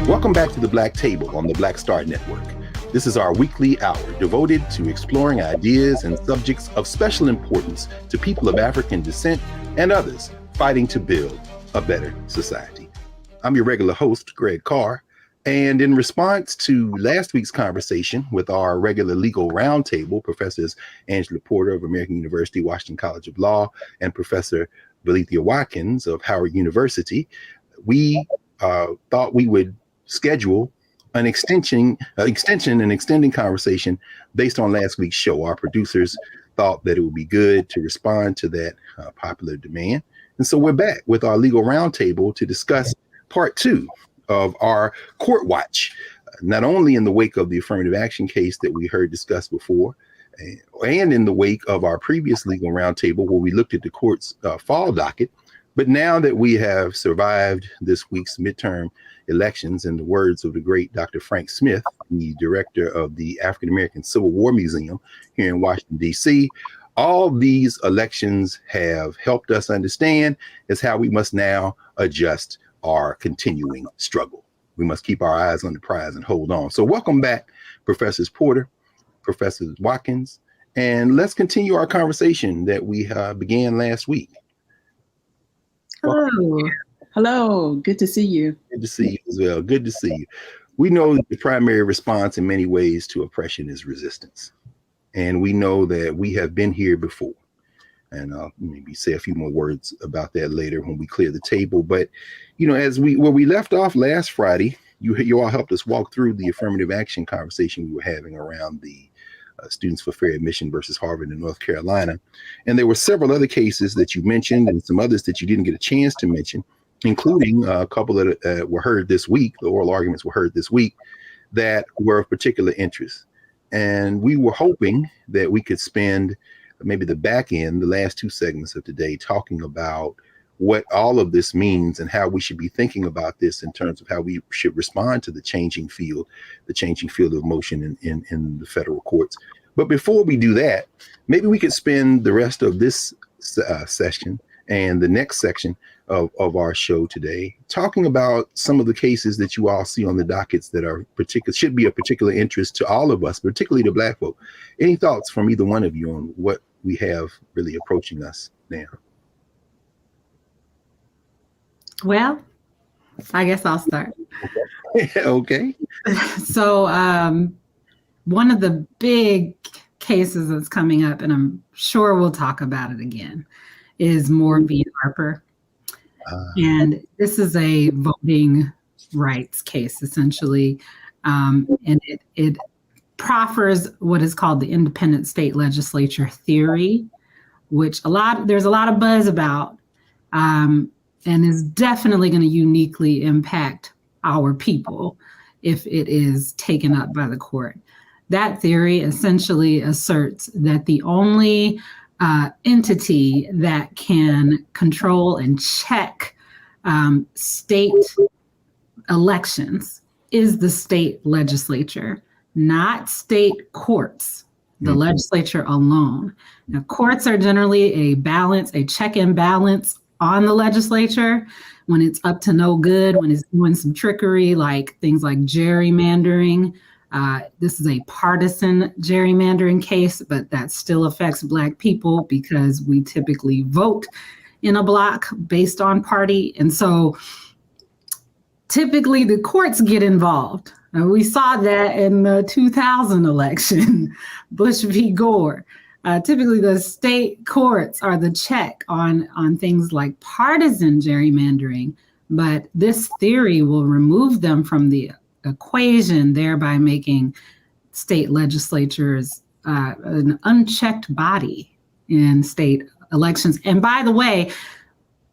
Welcome back to the Black Table on the Black Star Network. This is our weekly hour devoted to exploring ideas and subjects of special importance to people of African descent and others fighting to build a better society. I'm your regular host, Greg Carr, and in response to last week's conversation with our regular legal roundtable, Professors Angela Porter of American University, Washington College of Law, and Professor Valethia Watkins of Howard University, we thought we would schedule an extending conversation based on last week's show. Our producers thought that it would be good to respond to that popular demand. And so we're back with our legal roundtable to discuss part two of our court watch, not only in the wake of the affirmative action case that we heard discussed before, and in the wake of our previous legal roundtable where we looked at the court's fall docket. But now that we have survived this week's midterm elections, in the words of the great Dr. Frank Smith, the director of the African American Civil War Museum here in Washington, D.C., all these elections have helped us understand is how we must now adjust our continuing struggle. We must keep our eyes on the prize and hold on. So welcome back, Professors Porter, Professors Watkins, and let's continue our conversation that we began last week. Hello. Good to see you. Good to see you as well. Good to see you. We know that the primary response in many ways to oppression is resistance. And we know that we have been here before. And I'll maybe say a few more words about that later when we clear the table. But, you know, where we left off last Friday, you all helped us walk through the affirmative action conversation we were having around the Students for Fair Admission versus Harvard in North Carolina. And there were several other cases that you mentioned and some others that you didn't get a chance to mention, including a couple that were heard this week. The oral arguments were heard this week that were of particular interest. And we were hoping that we could spend maybe the back end, the last two segments of today, talking about what all of this means and how we should be thinking about this in terms of how we should respond to the changing field of motion in the federal courts. But before we do that, maybe we could spend the rest of this session and the next section of our show today talking about some of the cases that you all see on the dockets that are should be of particular interest to all of us, particularly to Black folk. Any thoughts from either one of you on what we have really approaching us now? Well, I guess I'll start. Okay. So one of the big cases that's coming up, and I'm sure we'll talk about it again, is Moore v. Harper. And this is a voting rights case, essentially. And it proffers what is called the independent state legislature theory, which there's a lot of buzz about. And is definitely going to uniquely impact our people if it is taken up by the court. That theory essentially asserts that the only entity that can control and check state elections is the state legislature, not state courts, the legislature alone. Now, courts are generally a check and balance on the legislature when it's up to no good, when it's doing some trickery, like things like gerrymandering. This is a partisan gerrymandering case, but that still affects Black people because we typically vote in a block based on party. And so typically the courts get involved. We saw that in the 2000 election, Bush v. Gore. Typically, the state courts are the check on things like partisan gerrymandering, but this theory will remove them from the equation, thereby making state legislatures an unchecked body in state elections. And by the way,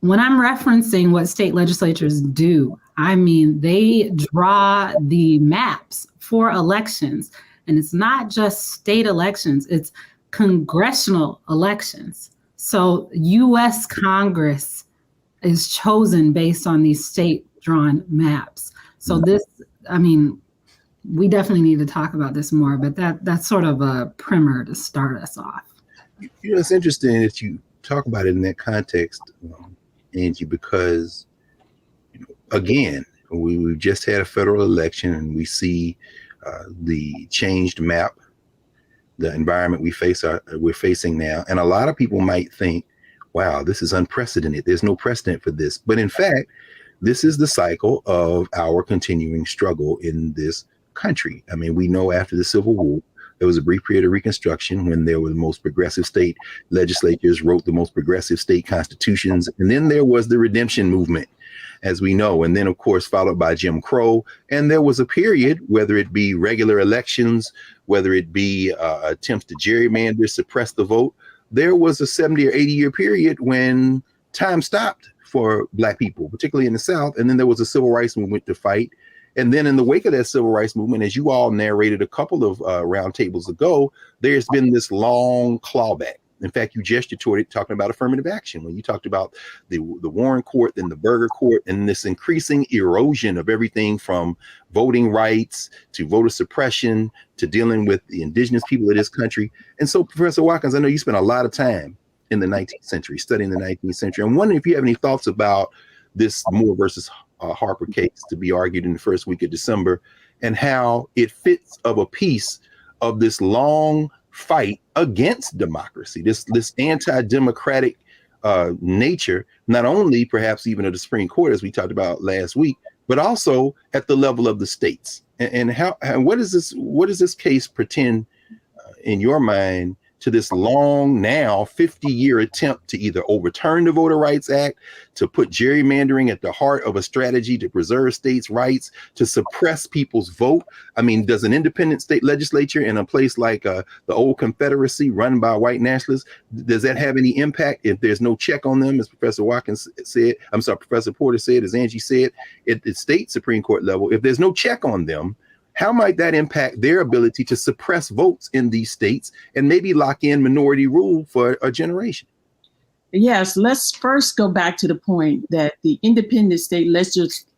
when I'm referencing what state legislatures do, I mean they draw the maps for elections, and it's not just state elections, it's congressional elections. So U.S. Congress is chosen based on these state-drawn maps. So this, I mean, we definitely need to talk about this more, but that's sort of a primer to start us off. You know, it's interesting that you talk about it in that context, Angie, because, you know, again, We've just had a federal election, and we see the changed map, the environment we're facing now. And a lot of people might think, wow, this is unprecedented. There's no precedent for this. But in fact, this is the cycle of our continuing struggle in this country. I mean, we know after the Civil War, there was a brief period of Reconstruction when there were the most progressive state legislatures, wrote the most progressive state constitutions. And then there was the redemption movement, as we know. And then, of course, followed by Jim Crow. And there was a period, whether it be regular elections, whether it be attempts to gerrymander, suppress the vote, there was a 70 or 80-year period when time stopped for Black people, particularly in the South. And then there was a civil rights movement to fight. And then in the wake of that civil rights movement, as you all narrated a couple of roundtables ago, there's been this long clawback. In fact, you gestured toward it talking about affirmative action when you talked about the Warren Court, then the Berger Court, and this increasing erosion of everything from voting rights to voter suppression to dealing with the indigenous people of this country. And so, Professor Watkins, I know you spent a lot of time in the 19th century, studying the 19th century. I'm wondering if you have any thoughts about this Moore versus Harper case to be argued in the first week of December, and how it fits of a piece of this long fight against democracy, this anti-democratic nature, not only perhaps even of the Supreme Court, as we talked about last week, but also at the level of the states. And what does this case pretend in your mind to this long, now 50-year attempt to either overturn the Voter Rights Act, to put gerrymandering at the heart of a strategy to preserve states' rights, to suppress people's vote? I mean, does an independent state legislature in a place like the old Confederacy run by white nationalists, does that have any impact if there's no check on them, as Professor Watkins said, Professor Porter said, as Angie said, at the state Supreme Court level, if there's no check on them, how might that impact their ability to suppress votes in these states and maybe lock in minority rule for a generation? Yes, let's first go back to the point that the independent state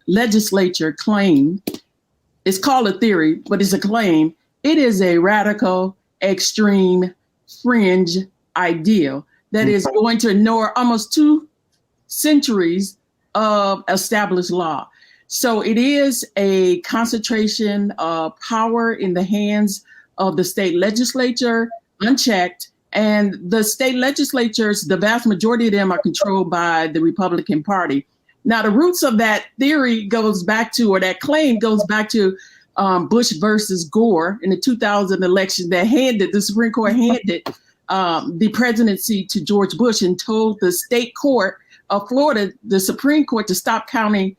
legislature claimed, it's called a theory, but it's a claim. It is a radical, extreme, fringe ideal that is going to ignore almost 2 centuries of established law. So it is a concentration of power in the hands of the state legislature, unchecked. And the state legislatures, the vast majority of them are controlled by the Republican Party. Now, the roots of that theory goes back to, or that claim goes back to Bush versus Gore in the 2000 election that the Supreme Court handed the presidency to George Bush and told the state court of Florida, the Supreme Court, to stop counting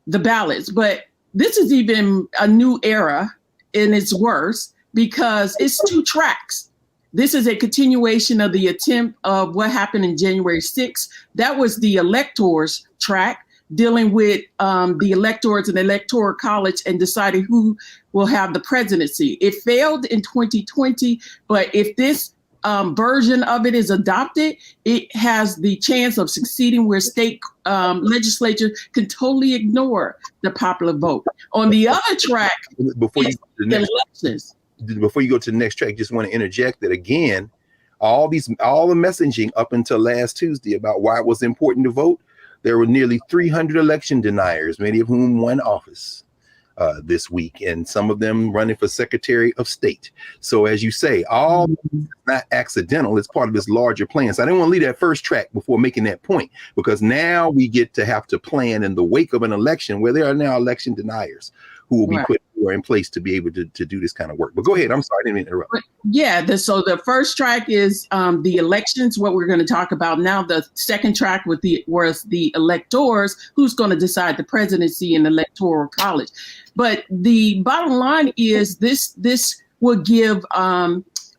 the ballots. But this is even a new era, and it's worse because it's 2 tracks. This is a continuation of the attempt of what happened in January 6th. That was the electors track, dealing with the electors and the electoral college and deciding who will have the presidency. It failed in 2020, but if this version of it is adopted, it has the chance of succeeding where state legislatures can totally ignore the popular vote. On the other track, before you go to the next track, just want to interject that again, all the messaging up until last Tuesday about why it was important to vote, there were nearly 300 election deniers, many of whom won office this week, and some of them running for Secretary of State. So as you say, all not accidental, it's part of this larger plan. So I didn't want to leave that first track before making that point, because now we get to have to plan in the wake of an election where there are now election deniers who will be put in place to be able to do this kind of work. But go ahead. I'm sorry, I didn't mean to interrupt. Yeah, so the first track is the elections, what we're going to talk about now. The second track was the electors, who's going to decide the presidency in the electoral college. But the bottom line is this will give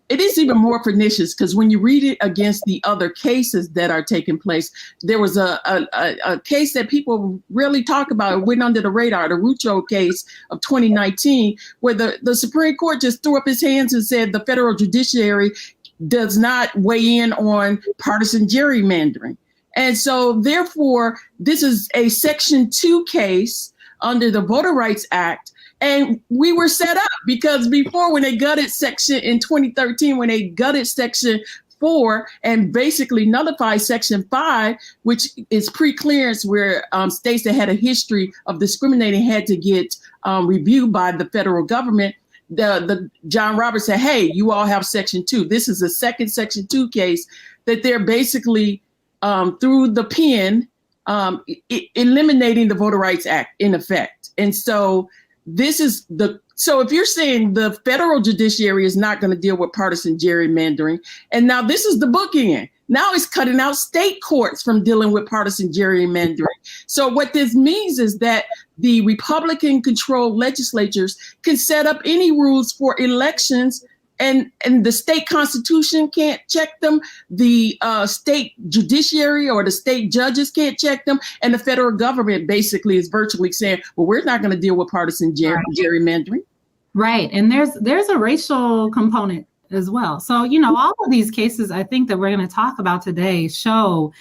it is even more pernicious, because when you read it against the other cases that are taking place, there was a case that people really talk about. It went under the radar, the Rucho case of 2019, where the Supreme Court just threw up his hands and said the federal judiciary does not weigh in on partisan gerrymandering. And so therefore, this is a Section 2 case under the Voter Rights Act. And we were set up because before, when they gutted section in 2013, when they gutted Section 4 and basically nullifies Section 5, which is pre-clearance, where states that had a history of discriminating had to get reviewed by the federal government. The John Roberts said, hey, you all have Section 2. This is a second Section 2 case that they're basically through the pen eliminating the Voter Rights Act in effect. And so so if you're saying the federal judiciary is not going to deal with partisan gerrymandering, and now this is the bookend. Now it's cutting out state courts from dealing with partisan gerrymandering. So what this means is that the Republican-controlled legislatures can set up any rules for elections, and the state constitution can't check them. The state judiciary or the state judges can't check them. And the federal government basically is virtually saying, well, we're not going to deal with partisan gerrymandering. Right. And there's a racial component as well. So, all of these cases, I think that we're going to talk about today show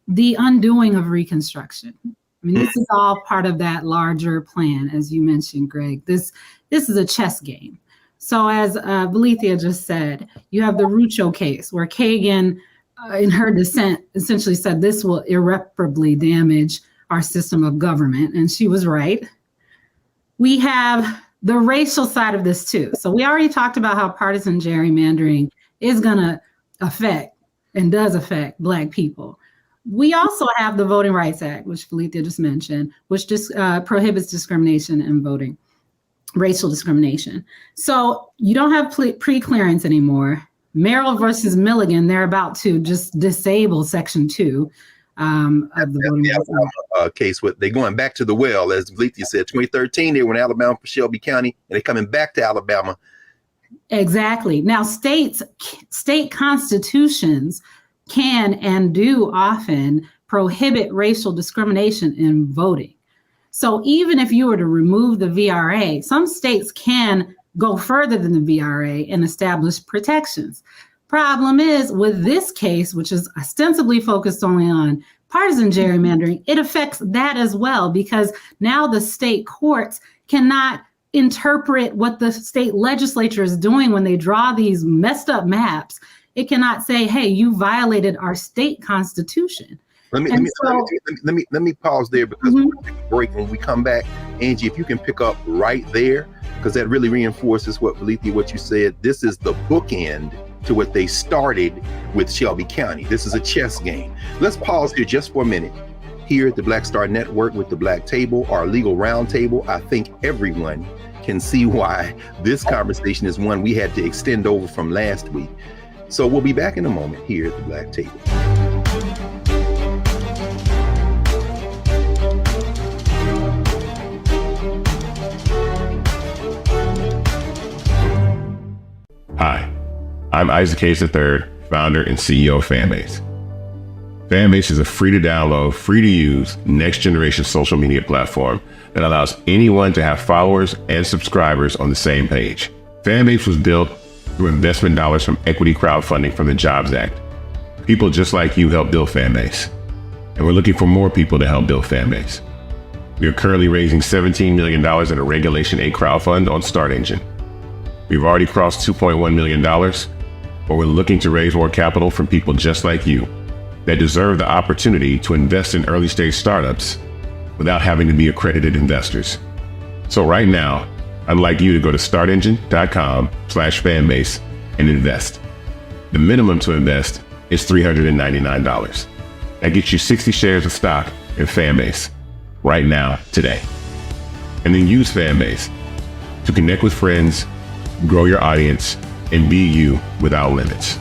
the undoing of Reconstruction. I mean, this is all part of that larger plan, as you mentioned, Greg. This is a chess game. So as Valethia just said, you have the Rucho case where Kagan, in her dissent, essentially said this will irreparably damage our system of government. And she was right. We have the racial side of this too. So we already talked about how partisan gerrymandering is going to affect and does affect Black people. We also have the Voting Rights Act, which Valethia just mentioned, which just prohibits discrimination in voting. Racial discrimination. So you don't have pre-clearance anymore. Merrill versus Milligan, they're about to just disable Section 2 of the Voting Rights Act. Case with they're going back to the well, as Valethia said, 2013, they were in Alabama for Shelby County, and they're coming back to Alabama. Exactly. Now, state constitutions can and do often prohibit racial discrimination in voting. So even if you were to remove the VRA, some states can go further than the VRA and establish protections. Problem is, with this case, which is ostensibly focused only on partisan gerrymandering, it affects that as well, because now the state courts cannot interpret what the state legislature is doing when they draw these messed up maps. It cannot say, hey, you violated our state constitution. Let me pause there, because we're going to take a break. When we come back, Angie, if you can pick up right there, because that really reinforces what you said. This is the bookend to what they started with Shelby County. This is a chess game. Let's pause here just for a minute. Here at the Black Star Network with the Black Table, our legal roundtable, I think everyone can see why this conversation is one we had to extend over from last week. So we'll be back in a moment here at the Black Table. Hi, I'm Isaac Hayes III, founder and CEO of Fanbase. Fanbase is a free to download, free to use, next generation social media platform that allows anyone to have followers and subscribers on the same page. Fanbase was built through investment dollars from equity crowdfunding from the Jobs Act. People just like you help build Fanbase, and we're looking for more people to help build Fanbase. We are currently raising $17 million in a Regulation 8 crowdfund on Start Engine. We've already crossed $2.1 million, but we're looking to raise more capital from people just like you that deserve the opportunity to invest in early stage startups without having to be accredited investors. So right now, I'd like you to go to startengine.com/fanbase and invest. The minimum to invest is $399. That gets you 60 shares of stock in Fanbase right now, today. And then use Fanbase to connect with friends, grow your audience, and be you without limits.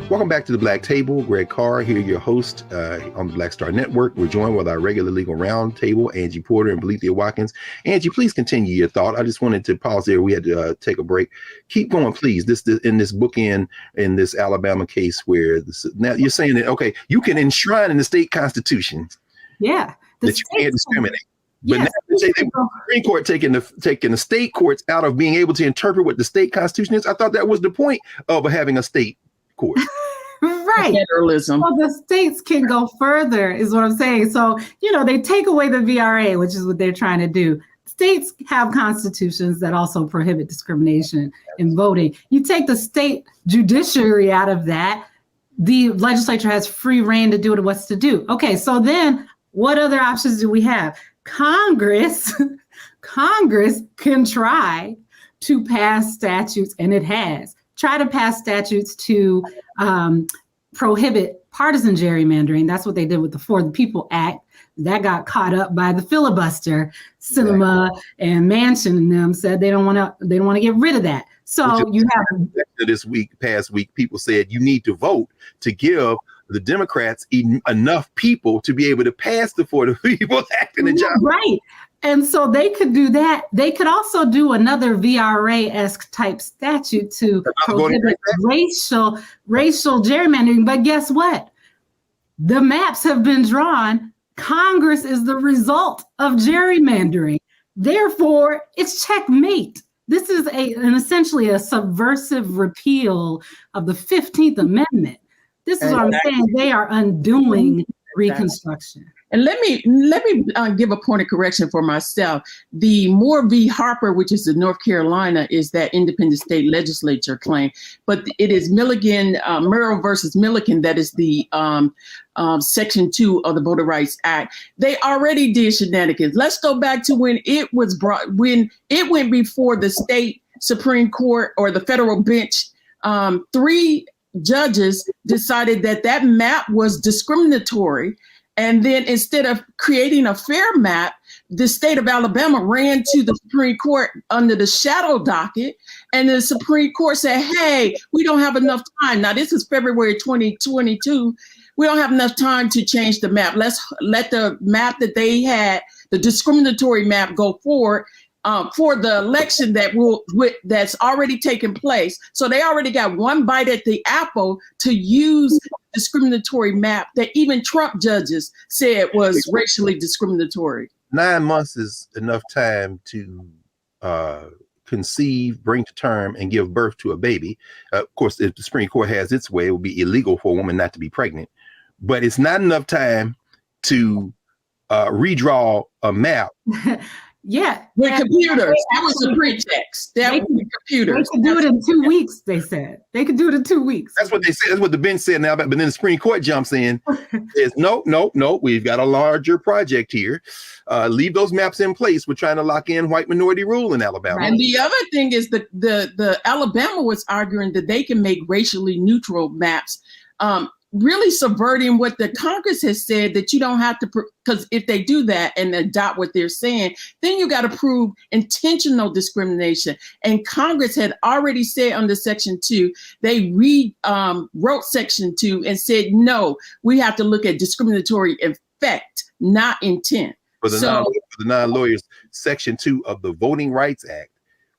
Welcome back to the Black Table. Greg Carr here, your host on the Black Star Network. We're joined with our regular legal roundtable, Angie Porter and Valethia Watkins. Angie, please continue your thought. I just wanted to pause there. We had to take a break. Keep going, please. This in this bookend in this Alabama case where now you're saying that, okay, you can enshrine in the state constitution. Yeah. That you can't discriminate. But Yes. now the Supreme Court taking the state courts out of being able to interpret what the state constitution is. I thought that was the point of having a state court. Right. Federalism. Well, the states can go further, is what I'm saying. So, they take away the VRA, which is what they're trying to do. States have constitutions that also prohibit discrimination in voting. You take the state judiciary out of that, the legislature has free reign to do what it wants to do. Okay, so then what other options do we have? Congress can try to pass statutes, and it has tried to pass statutes to prohibit partisan gerrymandering. That's what they did with the For the People Act. That got caught up by the filibuster. Cinema and Manchin and them said they don't want to get rid of that. So you have past week, people said you need to vote to give the Democrats enough people to be able to pass the For the People Act in the job. Right. And so they could do that. They could also do another VRA-esque type statute to prohibit racial gerrymandering. But guess what? The maps have been drawn. Congress is the result of gerrymandering. Therefore, it's checkmate. This is essentially a subversive repeal of the 15th Amendment. This is what I'm saying. They are undoing Reconstruction. And let me give a point of correction for myself. The Moore v. Harper, which is in North Carolina, is that independent state legislature claim, but it is Merrill versus Milliken that is the Section 2 of the Voter Rights Act. They already did shenanigans. Let's go back to when it went before the state Supreme Court or the federal bench. 3 judges decided that map was discriminatory. And then instead of creating a fair map, the state of Alabama ran to the Supreme Court under the shadow docket. And the Supreme Court said, hey, we don't have enough time. Now, this is February 2022. We don't have enough time to change the map. Let's let the map that they had, the discriminatory map, go forward for the election that's already taken place. So they already got one bite at the apple to use discriminatory map that even Trump judges said was racially discriminatory. 9 months is enough time to conceive, bring to term, and give birth to a baby. Of course, if the Supreme Court has its way, it would be illegal for a woman not to be pregnant. But it's not enough time to redraw a map. Yeah. With computers. That was a pretext. That was computers. They could do it in 2 weeks, they said. They could do it in 2 weeks. That's what they said. That's what the bench said now. But then the Supreme Court jumps in. Says, no. We've got a larger project here. Leave those maps in place. We're trying to lock in white minority rule in Alabama. And the other thing is the Alabama was arguing that they can make racially neutral maps. Really subverting what the Congress has said, that you don't have to, because if they do that and adopt what they're saying, then you got to prove intentional discrimination. And Congress had already said under Section 2, they wrote Section 2 and said, no, we have to look at discriminatory effect, not intent. For the non-lawyers, Section 2 of the Voting Rights Act,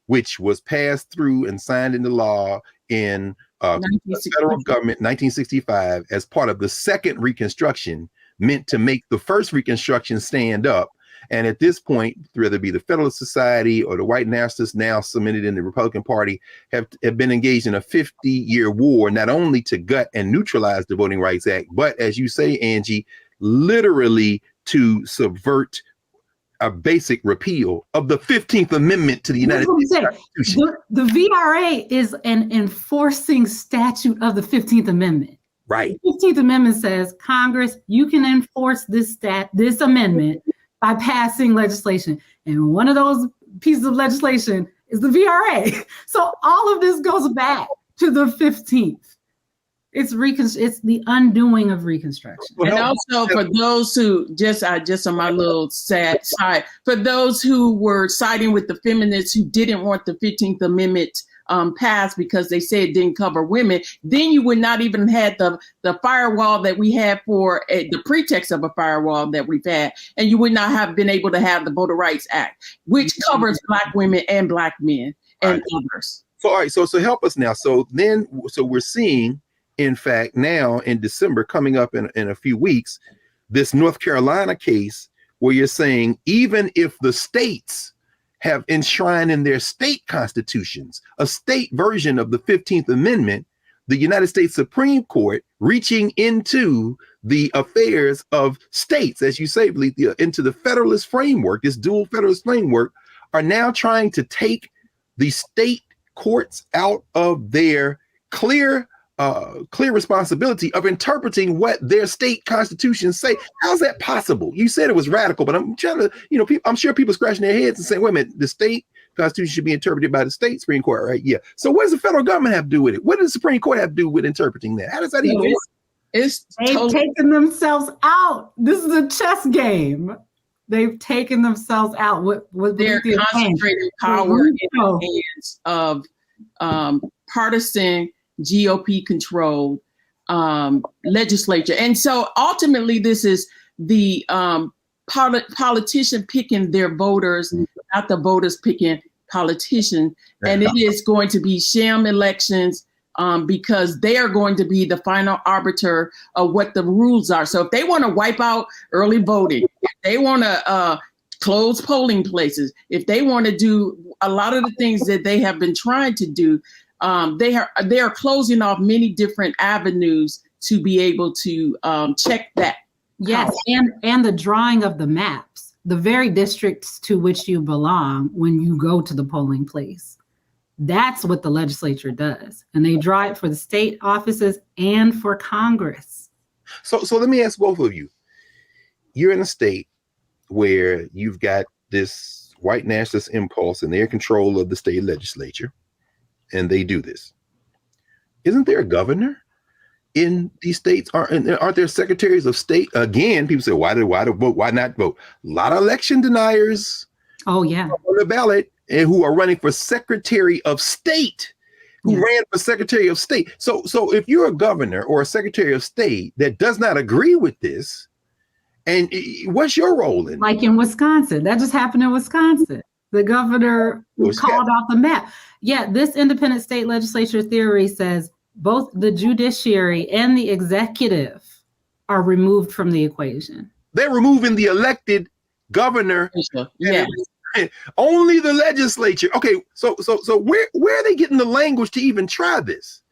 which was passed through and signed into law in the federal government 1965 as part of the second Reconstruction, meant to make the first Reconstruction stand up. And at this point, whether it be the Federalist Society or the white nationalists now cemented in the Republican Party, have been engaged in a 50-year war, not only to gut and neutralize the Voting Rights Act, but as you say, Angie, literally to subvert a basic repeal of the 15th Amendment to the United States Constitution. The VRA is an enforcing statute of the 15th Amendment. Right. The 15th Amendment says, Congress, you can enforce this amendment by passing legislation. And one of those pieces of legislation is the VRA. So all of this goes back to the 15th. It's the undoing of Reconstruction. And also for those who just on my little sad side, for those who were siding with the feminists who didn't want the 15th Amendment passed because they said it didn't cover women, then you would not even have the firewall that we had for the pretext of a firewall that we've had, and you would not have been able to have the Voter Rights Act, which covers Black women and Black men and others. So all right, so help us now. So we're seeing, in fact, now in December, coming up in a few weeks, this North Carolina case where you're saying even if the states have enshrined in their state constitutions a state version of the 15th Amendment, the United States Supreme Court, reaching into the affairs of states, as you say, into the federalist framework, this dual federalist framework, are now trying to take the state courts out of their clear responsibility of interpreting what their state constitutions say. How's that possible? You said it was radical, but I'm trying to, I'm sure people scratching their heads and saying, wait a minute, the state constitution should be interpreted by the state Supreme Court, right? Yeah. So what does the federal government have to do with it? What does the Supreme Court have to do with interpreting that? How does that even work? They've taken themselves out. This is a chess game. They've taken themselves out. They're concentrating power in the hands of partisan GOP-controlled legislature. And so ultimately, this is the politician picking their voters, not the voters picking politicians. And it is going to be sham elections because they are going to be the final arbiter of what the rules are. So if they want to wipe out early voting, if they want to close polling places, if they want to do a lot of the things that they have been trying to do, they are closing off many different avenues to be able to check that. Yes, and the drawing of the maps, the very districts to which you belong when you go to the polling place. That's what the legislature does. And they draw it for the state offices and for Congress. So let me ask both of you. You're in a state where you've got this white nationalist impulse and they're in control of the state legislature, and they do this. Isn't there a governor in these states? Aren't there secretaries of state? Again, people say, why vote? Why not vote? A lot of election deniers. Oh, yeah. On the ballot, and who are running for Secretary of State, who ran for Secretary of State. So if you're a governor or a Secretary of State that does not agree with this, and what's your role in it? Like in Wisconsin, that just happened in Wisconsin. The governor called out the map. Yeah, this independent state legislature theory says both the judiciary and the executive are removed from the equation. They're removing the elected governor. Yeah. Only the legislature. Okay, so where are they getting the language to even try this?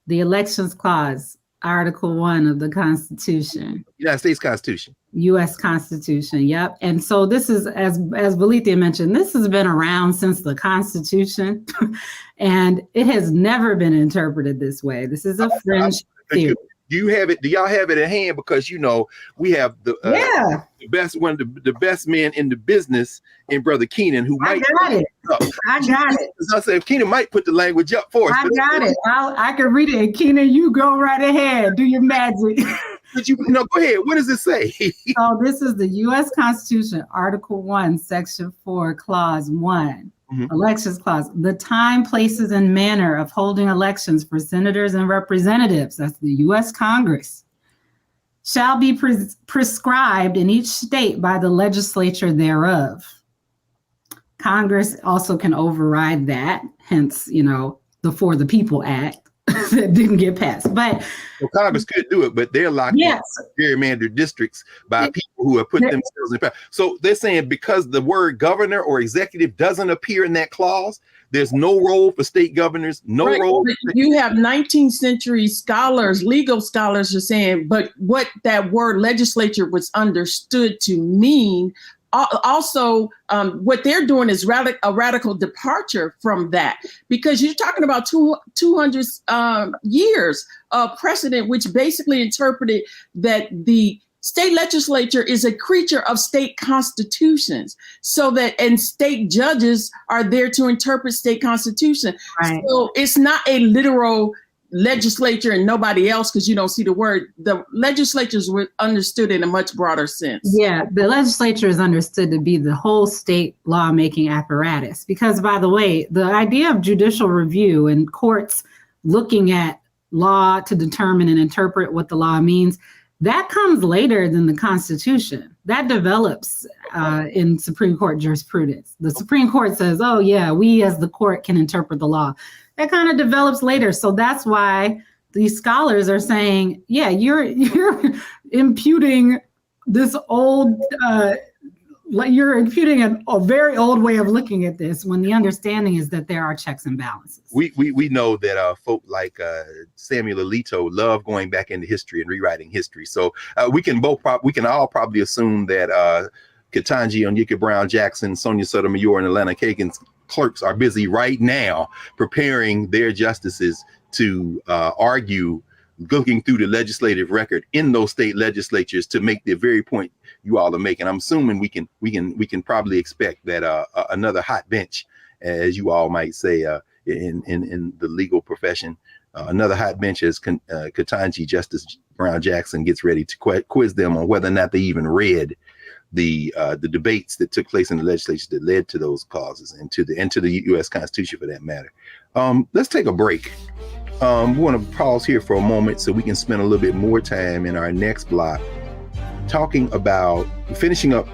The Elections Clause, Article 1 of the Constitution. United States Constitution. U.S. Constitution, yep. And so this is, as Bolithia mentioned, this has been around since the Constitution, and it has never been interpreted this way. This is a fringe theory. Do y'all have it at hand? Because we have the best one, the best man in the business in Brother Keenan, who might. I got it. I said Keenan might put the language up for us. I got it. I can read it. Keenan, you go right ahead. Do your magic. But go ahead. What does it say? So this is the U.S. Constitution, Article 1, Section 4, Clause 1. Elections Clause. The time, places, and manner of holding elections for senators and representatives, that's the U.S. Congress, shall be prescribed in each state by the legislature thereof. Congress also can override that, hence, the For the People Act that didn't get passed. But Congress could do it, but they're locked in gerrymandered districts by people who have put themselves in power. So they're saying because the word governor or executive doesn't appear in that clause, there's no role for state governors, role. You have 19th century scholars, legal scholars are saying, but what that word legislature was understood to mean. Also, what they're doing is a radical departure from that, because you're talking about 200 years of precedent, which basically interpreted that the state legislature is a creature of state constitutions, and state judges are there to interpret state constitution. Right. So it's not a literal legislature and nobody else, because you don't see the word. The legislatures were understood in a much broader sense. Yeah, the legislature is understood to be the whole state lawmaking apparatus. Because, by the way, the idea of judicial review and courts looking at law to determine and interpret what the law means, that comes later than the Constitution. That develops in Supreme Court jurisprudence. The Supreme Court says, oh yeah, we as the court can interpret the law. That kind of develops later. So that's why these scholars are saying, yeah, you're imputing this old you're imputing a very old way of looking at this when the understanding is that there are checks and balances. We know that folk like Samuel Alito love going back into history and rewriting history. So we can all probably assume that Ketanji Onyeka Brown Jackson, Sonia Sotomayor, and Atlanta Kagan's clerks are busy right now preparing their justices to argue, looking through the legislative record in those state legislatures to make the very point you all are making. I'm assuming we can probably expect that another hot bench, as you all might say in the legal profession, another hot bench as Ketanji Justice Brown Jackson gets ready to quiz them on whether or not they even read the debates that took place in the legislature that led to those causes and to the U.S. Constitution for that matter. Let's take a break. We want to pause here for a moment so we can spend a little bit more time in our next block talking about finishing up,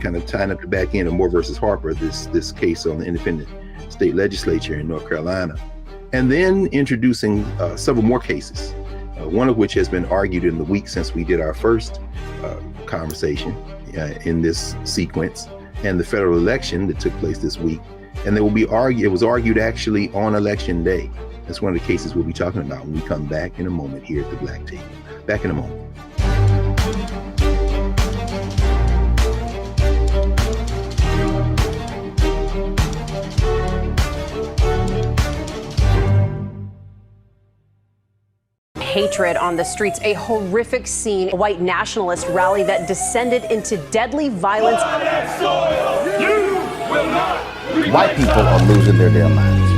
kind of tying up the back end of Moore versus Harper, this case on the independent state legislature in North Carolina, and then introducing several more cases, one of which has been argued in the week since we did our first conversation in this sequence, and the federal election that took place this week. And it was argued actually on election day. That's one of the cases we'll be talking about when we come back in a moment here at the Black Table. Back in a moment. Hatred on the streets, a horrific scene, a white nationalist rally that descended into deadly violence. White people are losing their damn minds.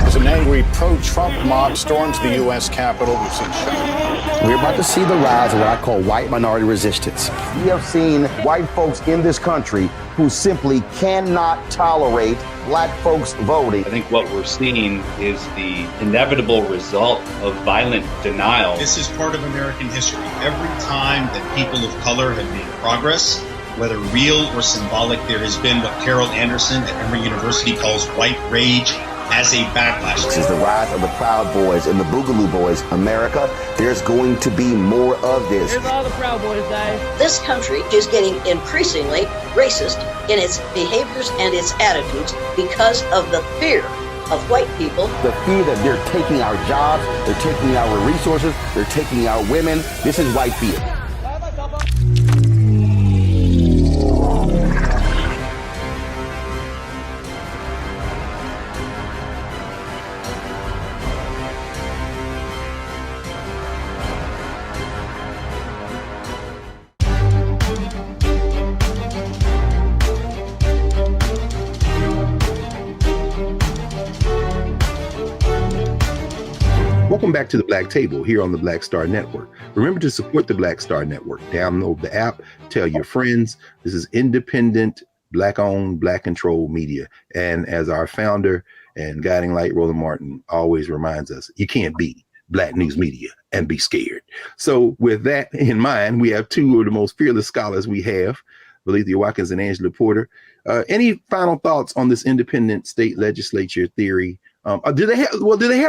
As an angry pro-Trump mob storms the U.S. Capitol, we've seen shooting. We're about to see the rise of what I call white minority resistance. We have seen white folks in this country who simply cannot tolerate black folks voting. I think what we're seeing is the inevitable result of violent denial. This is part of American history. Every time that people of color have made progress, whether real or symbolic, there has been what Carol Anderson at Emory University calls white rage as a backlash. This is the rise of the Proud Boys and the Boogaloo Boys. America, there's going to be more of this. Here's all the Proud Boys, guys. This country is getting increasingly racist in its behaviors and its attitudes because of the fear of white people. The fear that they're taking our jobs, they're taking our resources, they're taking our women. This is white fear. Welcome back to the Black Table here on the Black Star Network. Remember to support the Black Star Network. Download the app, tell your friends. This is independent, Black-owned, Black-controlled media. And as our founder and guiding light, Roland Martin, always reminds us, you can't be Black news media and be scared. So with that in mind, we have two of the most fearless scholars we have, Valethia Watkins and Angela Porter. Any final thoughts on this independent state legislature theory? Do they have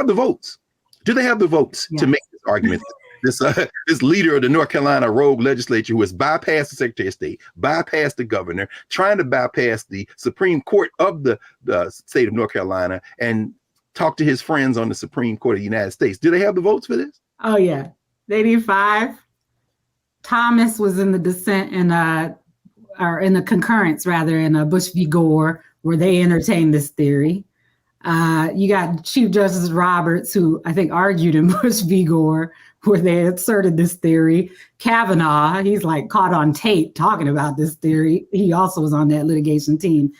the votes? Do they have the votes to make this argument? This leader of the North Carolina rogue legislature who has bypassed the Secretary of State, bypassed the governor, trying to bypass the Supreme Court of the state of North Carolina and talk to his friends on the Supreme Court of the United States. Do they have the votes for this? Oh, yeah. They need 5. Thomas was in the dissent or in the concurrence, rather, in Bush v. Gore, where they entertained this theory. You got Chief Justice Roberts, who I think argued in Bush v. Gore, where they asserted this theory. Kavanaugh, he's like caught on tape talking about this theory. He also was on that litigation team.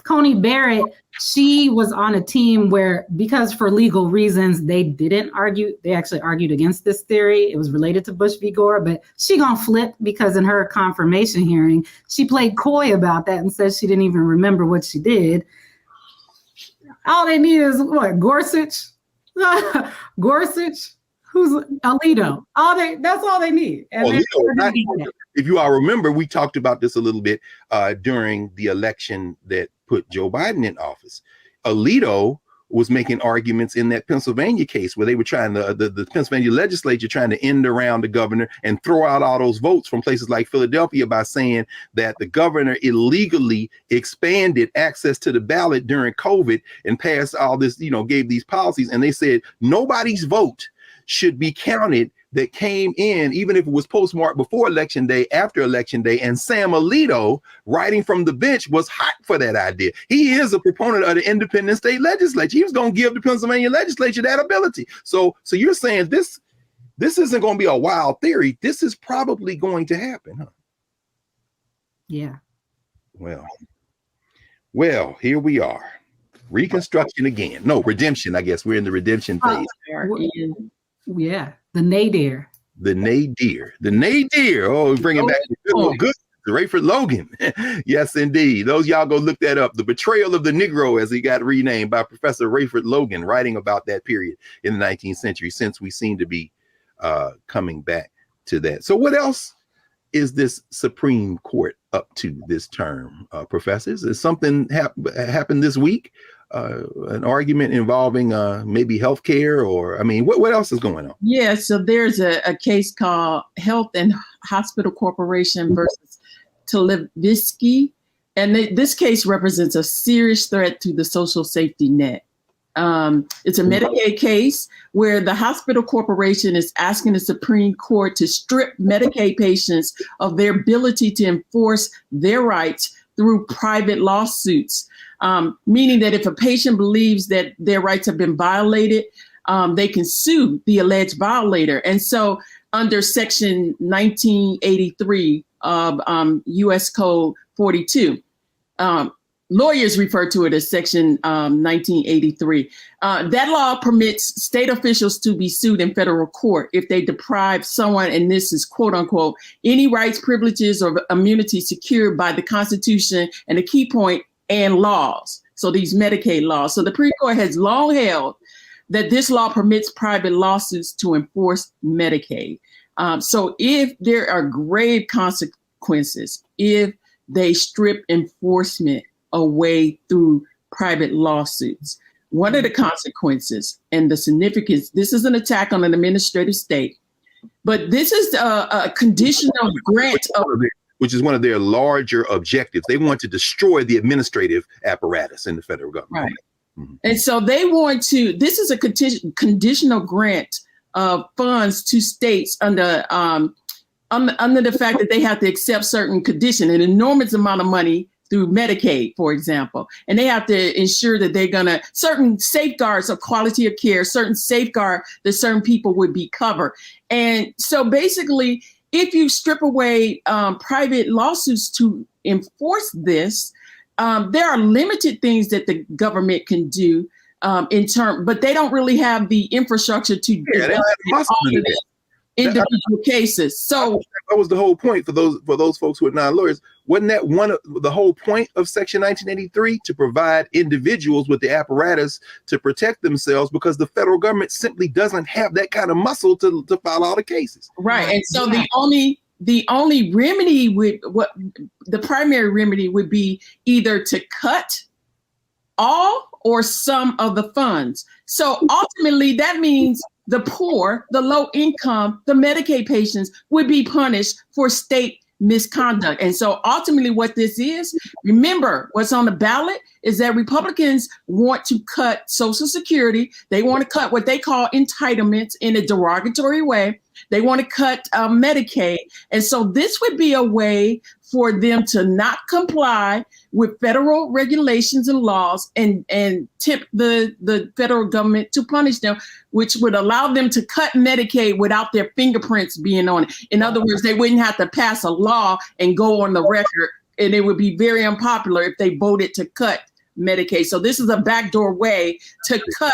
Coney Barrett, she was on a team where, because for legal reasons, they didn't argue. They actually argued against this theory. It was related to Bush v. Gore, but she gonna flip because in her confirmation hearing, she played coy about that and said she didn't even remember what she did. All they need is what? Gorsuch? Gorsuch? Who's Alito? That's all they need. And Alito, if you all remember, we talked about this a little bit during the election that put Joe Biden in office. Alito was making arguments in that Pennsylvania case where they were trying the Pennsylvania legislature trying to end around the governor and throw out all those votes from places like Philadelphia by saying that the governor illegally expanded access to the ballot during COVID and passed all this, gave these policies. And they said nobody's vote should be counted that came in, even if it was postmarked before Election Day, after Election Day. And Sam Alito, writing from the bench, was hot for that idea. He is a proponent of the independent state legislature. He was going to give the Pennsylvania legislature that ability. So you're saying this isn't going to be a wild theory. This is probably going to happen, huh? Yeah. Well, here we are. Reconstruction again. No, redemption, I guess. We're in the redemption phase. Yeah, the nadir. The nadir. Oh, we're bringing back the Rayford Logan. Yes, indeed. Those y'all go look that up. The Betrayal of the Negro, as he got renamed by Professor Rayford Logan, writing about that period in the 19th century, since we seem to be coming back to that. So what else is this Supreme Court up to this term, professors? Is something happened this week? An argument involving maybe healthcare, or what else is going on? Yeah, so there's a case called Health and Hospital Corporation versus Televisky, and this case represents a serious threat to the social safety net. It's a Medicaid case where the hospital corporation is asking the Supreme Court to strip Medicaid patients of their ability to enforce their rights through private lawsuits. Meaning that if a patient believes that their rights have been violated, they can sue the alleged violator. And so under Section 1983 of U.S. Code 42, lawyers refer to it as Section 1983. That law permits state officials to be sued in federal court if they deprive someone, and this is quote unquote, any rights, privileges, or immunity secured by the Constitution, and a key point, and laws. So these Medicaid laws. So the Supreme Court has long held that this law permits private lawsuits to enforce Medicaid. So if there are grave consequences, if they strip enforcement away through private lawsuits, what are the consequences and the significance? This is an attack on an administrative state, but this is a conditional grant of, which is one of their larger objectives. They want to destroy the administrative apparatus in the federal government. Right. Mm-hmm. And so they want to, this is a conditional grant of funds to states under the fact that they have to accept certain conditions, an enormous amount of money through Medicaid, for example. And they have to ensure that they're going to, certain safeguards of quality of care, certain safeguard that certain people would be covered. And so basically, if you strip away private lawsuits to enforce this, there are limited things that the government can do but they don't really have the infrastructure to individual cases. So that was the whole point for those folks who are non-lawyers. Wasn't that the whole point of Section 1983, to provide individuals with the apparatus to protect themselves, because the federal government simply doesn't have that kind of muscle to file all the cases. Right. And so the only remedy the primary remedy would be either to cut all or some of the funds. So ultimately that means the poor, the low income, the Medicaid patients would be punished for state misconduct. And so ultimately what this is, remember what's on the ballot is that Republicans want to cut Social Security. They want to cut what they call entitlements in a derogatory way. They want to cut Medicaid. And so this would be a way for them to not comply with federal regulations and laws and tip the federal government to punish them, which would allow them to cut Medicaid without their fingerprints being on it. In other words, they wouldn't have to pass a law and go on the record, and it would be very unpopular if they voted to cut Medicaid. So this is a backdoor way to cut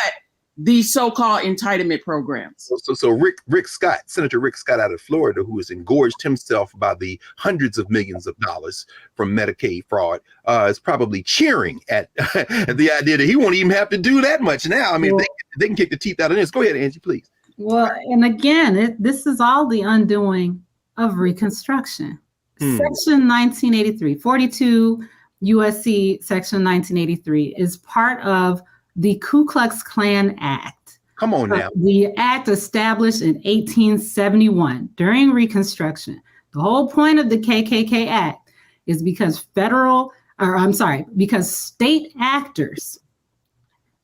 these so-called entitlement programs. So Rick Scott, Senator Rick Scott out of Florida, who has engorged himself by the hundreds of millions of dollars from Medicaid fraud, is probably cheering at the idea that he won't even have to do that much now. I mean, they can kick the teeth out of this. Go ahead, Angie, please. Well, and again, this is all the undoing of Reconstruction. Section 1983, 42 USC Section 1983 is part of the Ku Klux Klan Act. Come on now. The act established in 1871 during Reconstruction. The whole point of the KKK Act is because because state actors,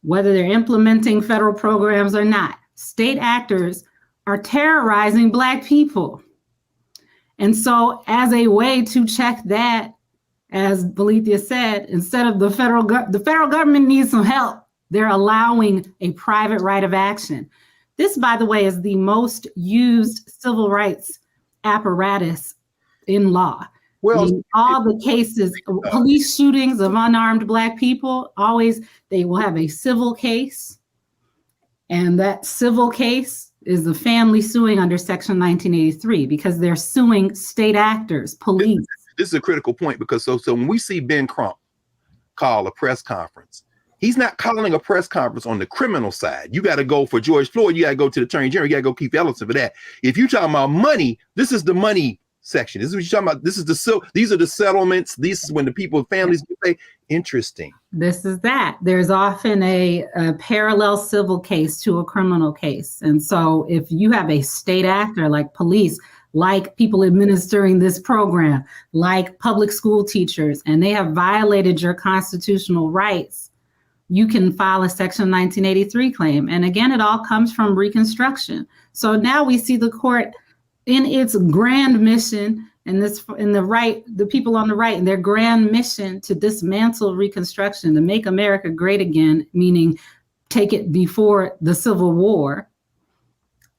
whether they're implementing federal programs or not, state actors are terrorizing Black people. And so as a way to check that, as Valethia said, instead of the federal government needs some help, they're allowing a private right of action. This, by the way, is the most used civil rights apparatus in law. Well, all the cases, police shootings of unarmed Black people, always, they will have a civil case. And that civil case is the family suing under Section 1983 because they're suing state actors, police. This is a critical point because so when we see Ben Crump call a press conference, he's not calling a press conference on the criminal side. You got to go for George Floyd. You got to go to the Attorney General. You got to go Keith Ellison for that. If you're talking about money, this is the money section. This is what you're talking about. These are the settlements. This is when the people, families get paid. Interesting. This is that. There's often a parallel civil case to a criminal case. And so if you have a state actor like police, like people administering this program, like public school teachers, and they have violated your constitutional rights, you can file a Section 1983 claim. And again, it all comes from Reconstruction. So now we see the court in its grand mission, and the people on the right, and their grand mission to dismantle Reconstruction, to make America great again, meaning take it before the Civil War.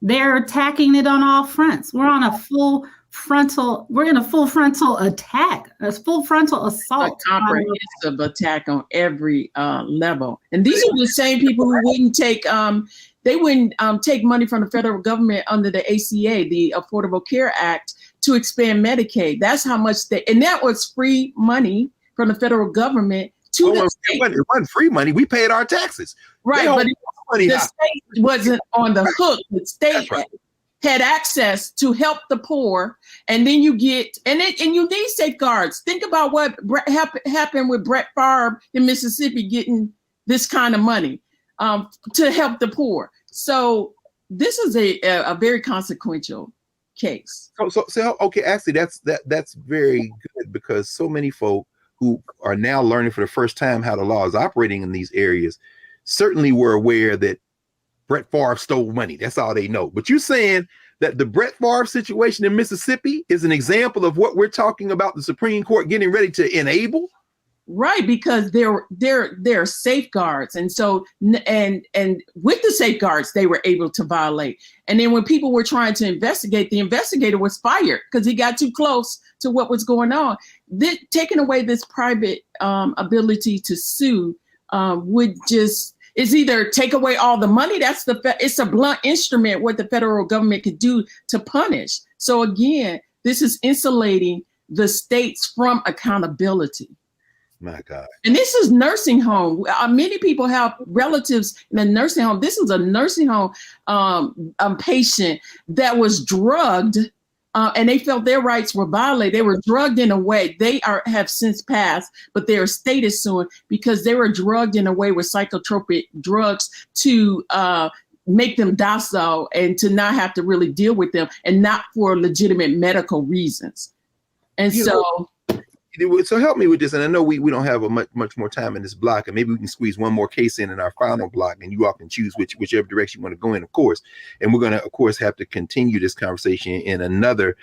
They're attacking it on all fronts. We're in a full frontal attack, a full frontal assault. A comprehensive attack on every level. And these are the same people who wouldn't take take money from the federal government under the ACA, the Affordable Care Act, to expand Medicaid. That's how much and that was free money from the federal government to the state. It wasn't free money. We paid our taxes. Right, but the state wasn't on the hook. The state had access to help the poor, and then you get and you need safeguards. Think about what happened with Brett Favre in Mississippi getting this kind of money to help the poor. So this is a very consequential case. So okay, actually that's very good because so many folk who are now learning for the first time how the law is operating in these areas certainly were aware that Brett Favre stole money. That's all they know. But you're saying that the Brett Favre situation in Mississippi is an example of what we're talking about the Supreme Court getting ready to enable? Right, because there are safeguards, and so and with the safeguards they were able to violate. And then when people were trying to investigate, the investigator was fired because he got too close to what was going on. Taking away this private ability to sue would just is either take away all the money. It's a blunt instrument what the federal government could do to punish. So again, this is insulating the states from accountability. My God. And this is nursing home. Many people have relatives in a nursing home. This is a nursing home patient that was drugged and they felt their rights were violated. They were drugged in a way. They have since passed, but their estate is suing because they were drugged in a way with psychotropic drugs to make them docile and to not have to really deal with them and not for legitimate medical reasons. And so help me with this, and I know we don't have much more time in this block, and maybe we can squeeze one more case in our final block, and you all can choose whichever direction you want to go in, of course. And we're going to, of course, have to continue this conversation in another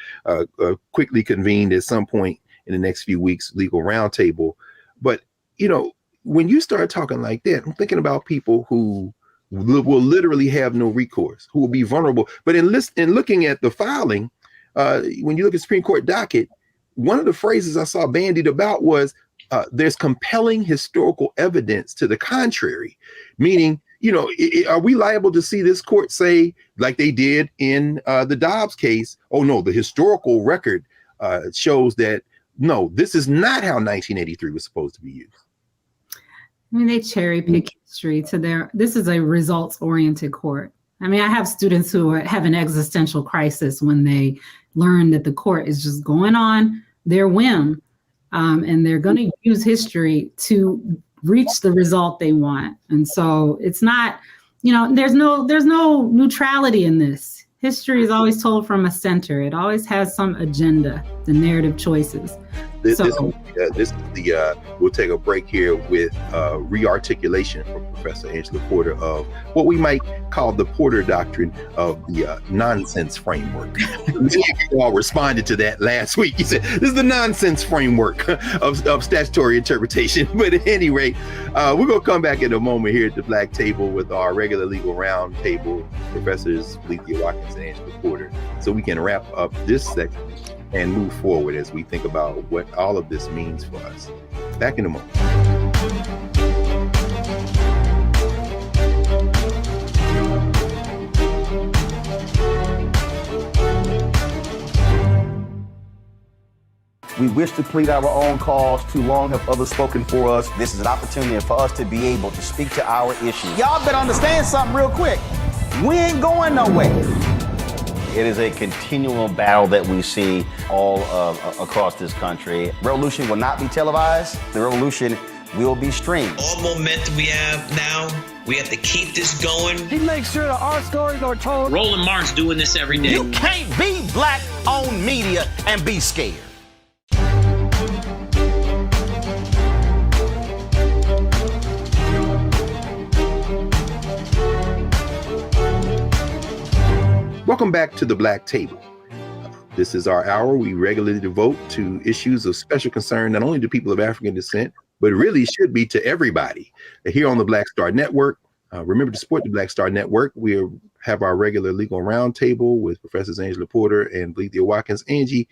quickly convened at some point in the next few weeks legal roundtable. But when you start talking like that, I'm thinking about people who will literally have no recourse, who will be vulnerable. But in looking at the filing, when you look at Supreme Court docket, one of the phrases I saw bandied about was there's compelling historical evidence to the contrary, meaning, are we liable to see this court say, like they did in the Dobbs case, oh, no, the historical record shows that, no, this is not how 1983 was supposed to be used. I mean, they cherry pick history to this is a results oriented court. I mean, I have students who have an existential crisis when they learn that the court is just going on their whim, and they're going to use history to reach the result they want. And so it's not, there's no neutrality in this. History is always told from a center. It always has some agenda, the narrative choices. We'll take a break here with re-articulation from Professor Angela Porter of what we might call the Porter doctrine of the nonsense framework. Many of you all responded to that last week. You said, this is the nonsense framework of statutory interpretation. But at any rate, we're going to come back in a moment here at the Black Table with our regular legal round table, Professors Lethea Watkins and Angela Porter, so we can wrap up this section and move forward as we think about what all of this means for us. Back in a moment. We wish to plead our own cause. Too long have others spoken for us. This is an opportunity for us to be able to speak to our issues. Y'all better understand something real quick. We ain't going nowhere. It is a continual battle that we see all across this country. Revolution will not be televised. The revolution will be streamed. All momentum we have now, we have to keep this going. He makes sure that our stories are told. Roland Martin's doing this every day. You can't be Black-owned media and be scared. Welcome back to the Black Table. This is our hour we regularly devote to issues of special concern, not only to people of African descent, but it really should be to everybody. Here on the Black Star Network, remember to support the Black Star Network. We have our regular legal roundtable with Professors Angela Porter and Lethea Watkins. Angie,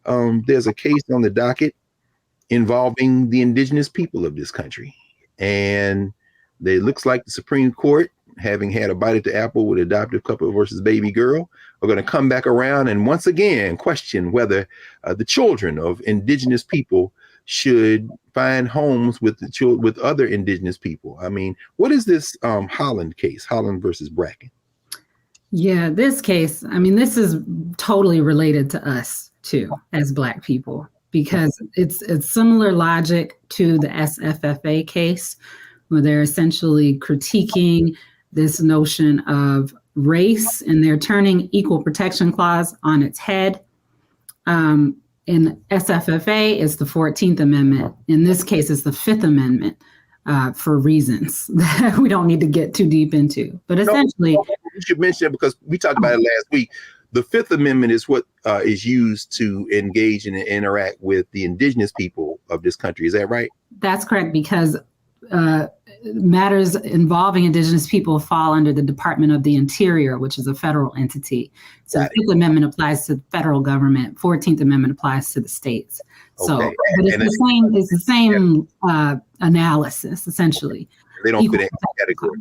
there's a case on the docket involving the indigenous people of this country. And it looks like the Supreme Court, having had a bite at the apple with adoptive couple versus baby girl, are going to come back around and once again question whether the children of indigenous people should find homes with with other indigenous people. I mean, what is this Holland case, Holland versus Bracken? Yeah, this case, I mean, this is totally related to us too, as Black people, because it's similar logic to the SFFA case, where they're essentially critiquing this notion of race, and they're turning equal protection clause on its head. In SFFA, it's the 14th Amendment. In this case, it's the 5th Amendment for reasons that we don't need to get too deep into. But essentially— you should mention it because we talked about it last week. The 5th Amendment is what is used to engage and interact with the indigenous people of this country. Is that right? That's correct, because matters involving indigenous people fall under the Department of the Interior, which is a federal entity. So the 5th Amendment applies to the federal government. 14th Amendment applies to the states. So but it's the same analysis, essentially. They don't fit in that category.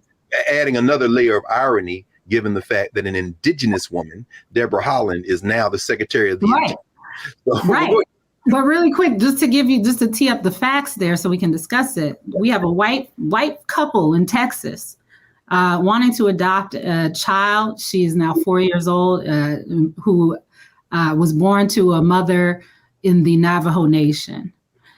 Adding another layer of irony, given the fact that an indigenous woman, Deborah Holland, is now the Secretary of the Interior. So, right. But really quick, just to tee up the facts there so we can discuss it. We have a white couple in Texas wanting to adopt a child. She is now 4 years old, who was born to a mother in the Navajo Nation.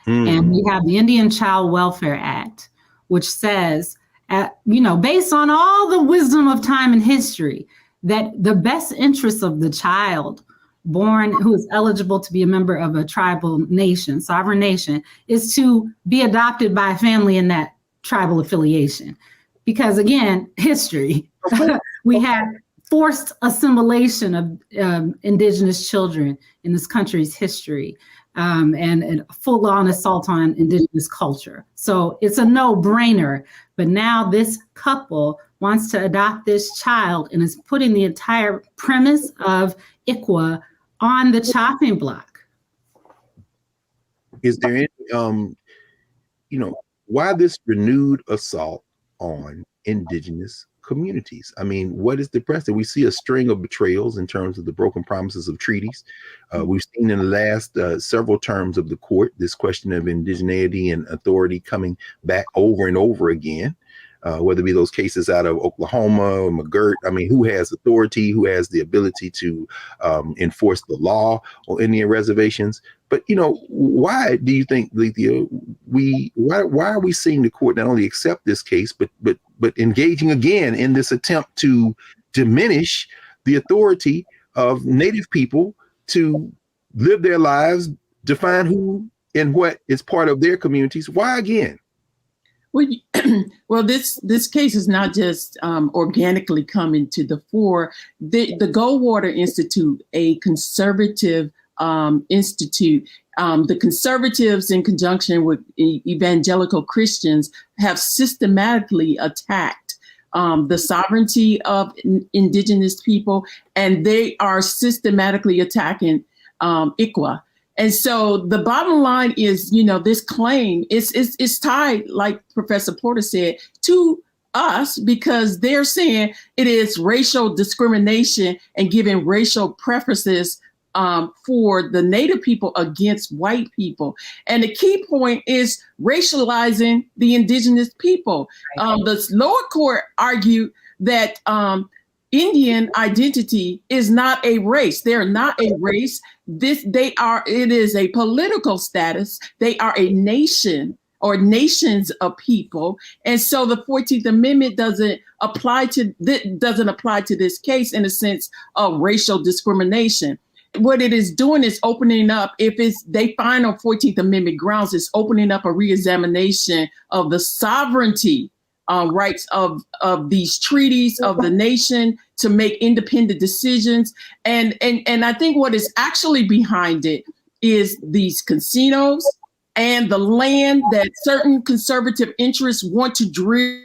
And we have the Indian Child Welfare Act, which says, based on all the wisdom of time and history, that the best interests of the child born who is eligible to be a member of a tribal nation, sovereign nation, is to be adopted by a family in that tribal affiliation. Because again, history, we had forced assimilation of indigenous children in this country's history, and a full-on assault on indigenous culture. So it's a no-brainer. But now this couple wants to adopt this child and is putting the entire premise of ICWA on the chopping block. Is there any, why this renewed assault on indigenous communities? I mean, what is the precedent? We see a string of betrayals in terms of the broken promises of treaties. We've seen in the last several terms of the court, this question of indigeneity and authority coming back over and over again. Whether it be those cases out of Oklahoma or McGirt. I mean, who has authority, who has the ability to enforce the law on Indian reservations? But why do you think, Lethea, why are we seeing the court not only accept this case, but engaging again in this attempt to diminish the authority of Native people to live their lives, define who and what is part of their communities? Why again? Well, this case is not just organically coming to the fore. The Goldwater Institute, a conservative institute, the conservatives in conjunction with evangelical Christians have systematically attacked the sovereignty of Indigenous people, and they are systematically attacking ICWA. And so the bottom line is, this claim is tied, like Professor Porter said, to us, because they're saying it is racial discrimination and giving racial preferences for the Native people against white people. And the key point is racializing the Indigenous people. The lower court argued that Indian identity is not a race. They're not a race. It is a political status. They are a nation or nations of people. And so the 14th Amendment doesn't apply to this case in a sense of racial discrimination. What it is doing is opening up, they find on 14th Amendment grounds, it's opening up a reexamination of the sovereignty rights of these treaties of the nation to make independent decisions. And I think what is actually behind it is these casinos and the land that certain conservative interests want to drill,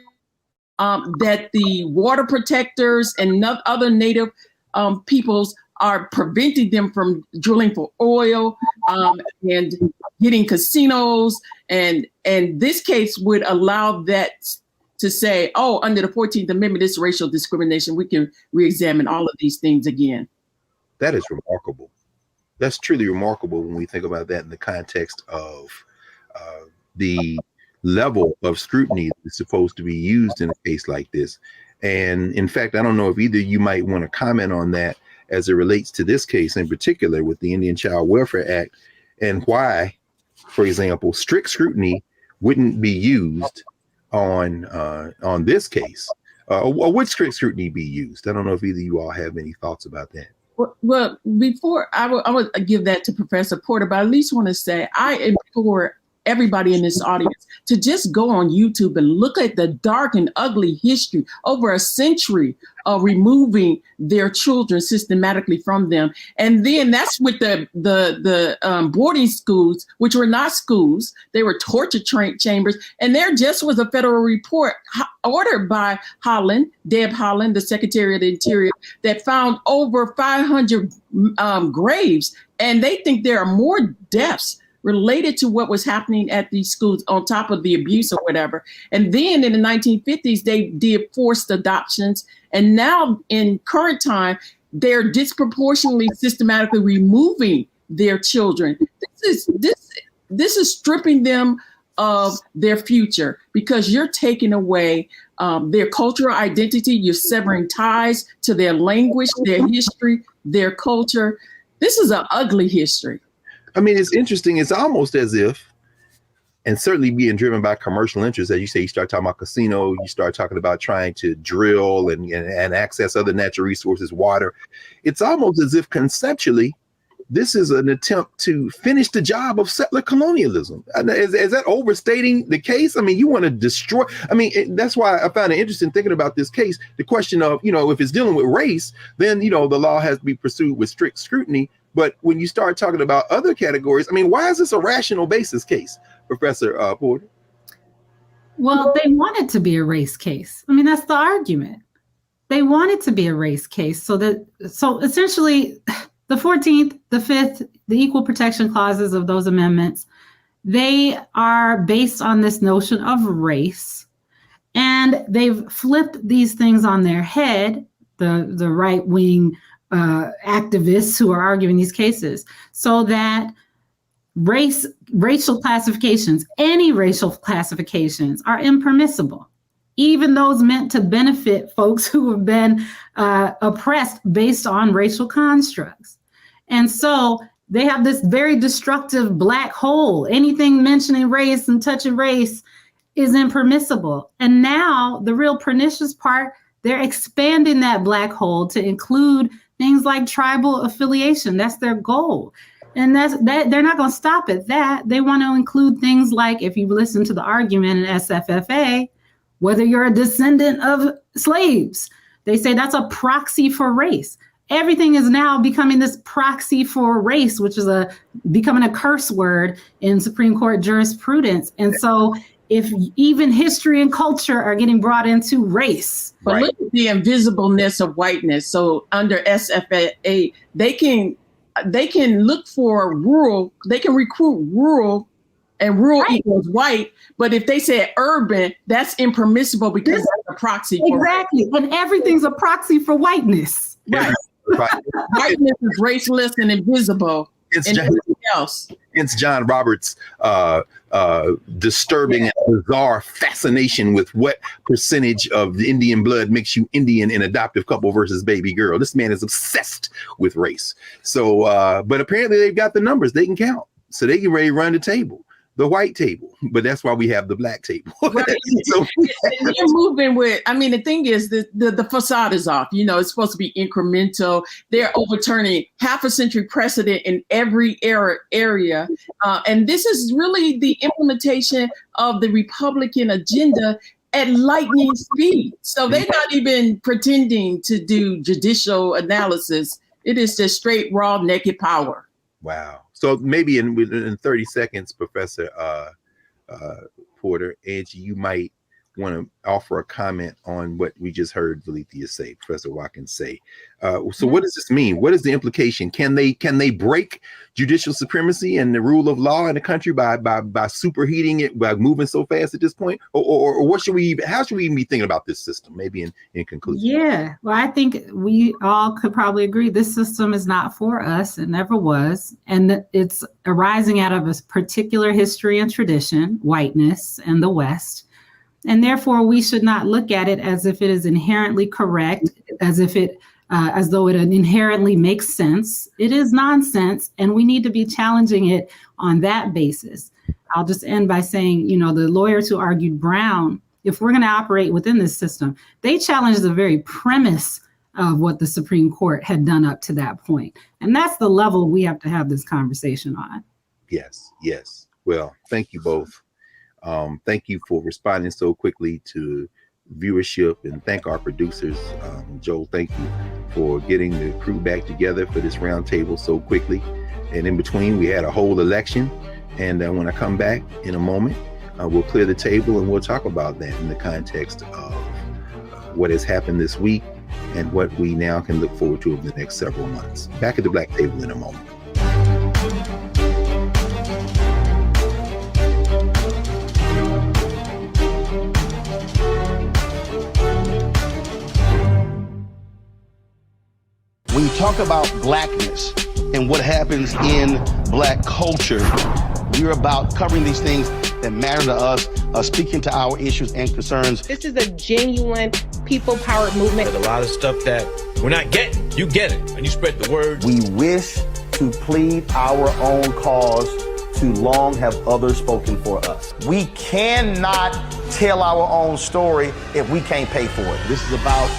that the water protectors and other Native peoples are preventing them from drilling for oil and getting casinos. And this case would allow that to say, under the 14th Amendment, it's racial discrimination. We can reexamine all of these things again. That is remarkable. That's truly remarkable when we think about that in the context of the level of scrutiny that's supposed to be used in a case like this. And in fact, I don't know if either you might want to comment on that as it relates to this case in particular with the Indian Child Welfare Act, and why, for example, strict scrutiny wouldn't be used on this case. Or would strict scrutiny be used? I don't know if either of you all have any thoughts about that. Well, before I would give that to Professor Porter, but I at least want to say I implore everybody in this audience to just go on YouTube and look at the dark and ugly history over a century of removing their children systematically from them. And then that's with the boarding schools, which were not schools. They were torture chambers. And there just was a federal report ordered by Deb Haaland, the Secretary of the Interior, that found over 500 graves. And they think there are more deaths related to what was happening at these schools on top of the abuse or whatever. And then in the 1950s, they did forced adoptions. And now in current time, they're disproportionately systematically removing their children. This is stripping them of their future, because you're taking away their cultural identity. You're severing ties to their language, their history, their culture. This is an ugly history. I mean, it's interesting. It's almost as if, and certainly being driven by commercial interests, as you say, you start talking about casino, you start talking about trying to drill and access other natural resources, water. It's almost as if conceptually, this is an attempt to finish the job of settler colonialism. Is that overstating the case? I mean, you want to destroy. I mean, that's why I found it interesting thinking about this case. The question of, if it's dealing with race, then, the law has to be pursued with strict scrutiny. But when you start talking about other categories, I mean, why is this a rational basis case, Professor Porter? Well, they want it to be a race case. I mean, that's the argument. They want it to be a race case. So essentially, the 14th, the 5th, the equal protection clauses of those amendments, they are based on this notion of race. And they've flipped these things on their head, the right-wing activists who are arguing these cases, so that racial classifications, any racial classifications, are impermissible, even those meant to benefit folks who have been oppressed based on racial constructs. And so they have this very destructive black hole. Anything mentioning race and touching race is impermissible. And now the real pernicious part, they're expanding that black hole to include things like tribal affiliation. That's their goal. And they're not going to stop at that. They want to include things like, if you listen to the argument in SFFA, whether you're a descendant of slaves, they say that's a proxy for race. Everything is now becoming this proxy for race, which is becoming a curse word in Supreme Court jurisprudence. And so if even history and culture are getting brought into race. But look at the invisibleness of whiteness. So under SFA, they can look for rural, they can recruit rural, and rural equals white. But if they say urban, that's impermissible because it's a proxy for exactly. And everything's a proxy for whiteness. Right. Whiteness is raceless and invisible. It's and everything else. It's John Roberts' disturbing and bizarre fascination with what percentage of the Indian blood makes you Indian in adoptive couple versus baby girl. This man is obsessed with race. So, but apparently they've got the numbers. They can count. So they can ready to run the table. The white table, but that's why we have the black table. Right. So you're moving with, I mean, the thing is the facade is off. You know, it's supposed to be incremental. They're overturning half a century precedent in every area. And this is really the implementation of the Republican agenda at lightning speed. So they're not even pretending to do judicial analysis. It is just straight, raw, naked power. Wow. So maybe in 30 seconds, Professor Porter, Angie, you might want to offer a comment on what we just heard Valethia say, Professor Watkins say. So what does this mean? What is the implication? Can they break judicial supremacy and the rule of law in the country by superheating it, by moving so fast at this point? Or how should we even be thinking about this system? Maybe in conclusion. Yeah, well, I think we all could probably agree this system is not for us. It never was. And it's arising out of a particular history and tradition, whiteness and the West. And therefore, we should not look at it as if it is inherently correct, as though it inherently makes sense. It is nonsense, and we need to be challenging it on that basis. I'll just end by saying, the lawyers who argued Brown, if we're going to operate within this system, they challenged the very premise of what the Supreme Court had done up to that point. And that's the level we have to have this conversation on. Yes. Well, thank you both. Thank you for responding so quickly to viewership, and thank our producers. Joel, thank you for getting the crew back together for this roundtable so quickly. And in between, we had a whole election. And when I come back in a moment, we'll clear the table and we'll talk about that in the context of what has happened this week and what we now can look forward to over the next several months. Back at the Black Table in a moment. When you talk about blackness and what happens in black culture, we're about covering these things that matter to us, speaking to our issues and concerns. This is a genuine people-powered movement. There's a lot of stuff that we're not getting. You get it, and you spread the word. We wish to plead our own cause. Too long have others spoken for us. We cannot tell our own story if we can't pay for it. This is about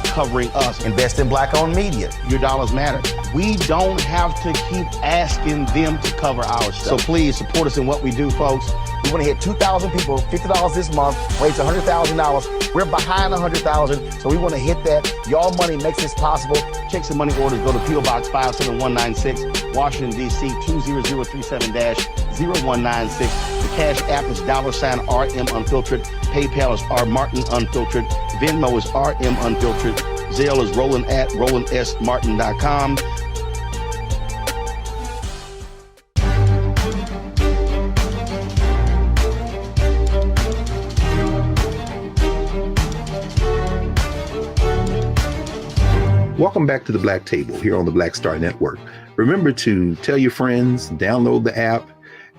covering us. Invest in black-owned media. Your dollars matter. We don't have to keep asking them to cover our stuff. So please support us in what we do, folks. We want to hit 2,000 people, $50 this month, raise $100,000. We're behind 100,000, so we want to hit that. Y'all money makes this possible. Check some money orders. Go to P.O. Box 57196, Washington, D.C. 20037-0196. The Cash App is $RM Unfiltered. PayPal is R Martin Unfiltered. Venmo is RM Unfiltered. Zelle is Roland at RolandSMartin.com. Welcome back to the Black Table here on the Black Star Network. Remember to tell your friends, download the app,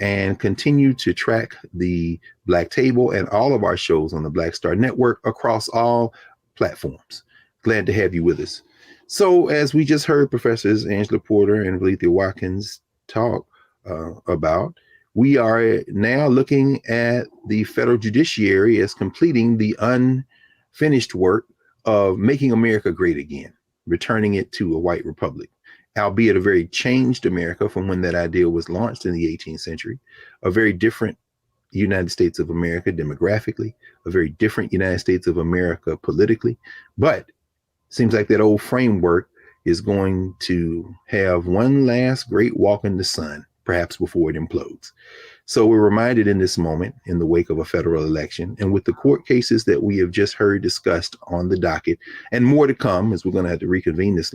and continue to track the Black Table and all of our shows on the Black Star Network across all platforms. Glad to have you with us. So as we just heard Professors Angela Porter and Valethia Watkins talk about. We are now looking at the federal judiciary as completing the unfinished work of making America great again, returning it to a white republic, albeit a very changed America from when that idea was launched in the 18th century, a very different United States of America demographically, a very different United States of America politically, but seems like that old framework is going to have one last great walk in the sun, perhaps before it implodes. So we're reminded in this moment, in the wake of a federal election, and with the court cases that we have just heard discussed on the docket, and more to come, as we're going to have to reconvene this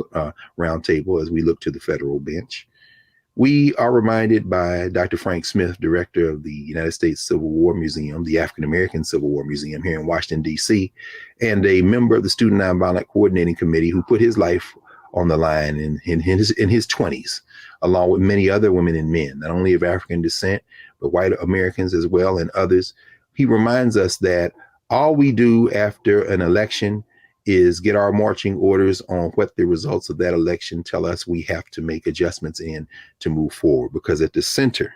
roundtable as we look to the federal bench, we are reminded by Dr. Frank Smith, director of the United States Civil War Museum, the African American Civil War Museum here in Washington, D.C., and a member of the Student Nonviolent Coordinating Committee who put his life on the line in his 20s, along with many other women and men, not only of African descent, but white Americans as well, and others. He reminds us that all we do after an election is get our marching orders on what the results of that election tell us we have to make adjustments in to move forward, because at the center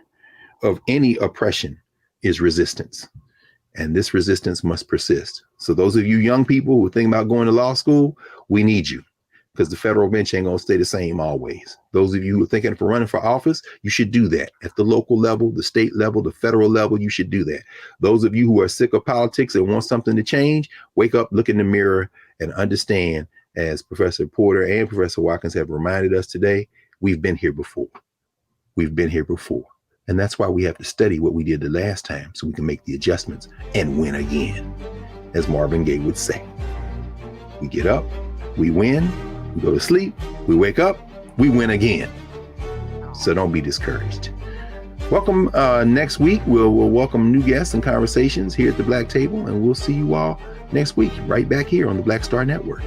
of any oppression is resistance. And this resistance must persist. So those of you young people who are thinking about going to law school, we need you, because the federal bench ain't gonna stay the same always. Those of you who are thinking of running for office, you should do that. At the local level, the state level, the federal level, you should do that. Those of you who are sick of politics and want something to change, wake up, look in the mirror, and understand, as Professor Porter and Professor Watkins have reminded us today, we've been here before. We've been here before. And that's why we have to study what we did the last time so we can make the adjustments and win again. As Marvin Gaye would say, we get up, we win, we go to sleep, we wake up, we win again. So don't be discouraged. Welcome next week. We'll welcome new guests and conversations here at the Black Table, and we'll see you all next week right back here on the Black Star Network.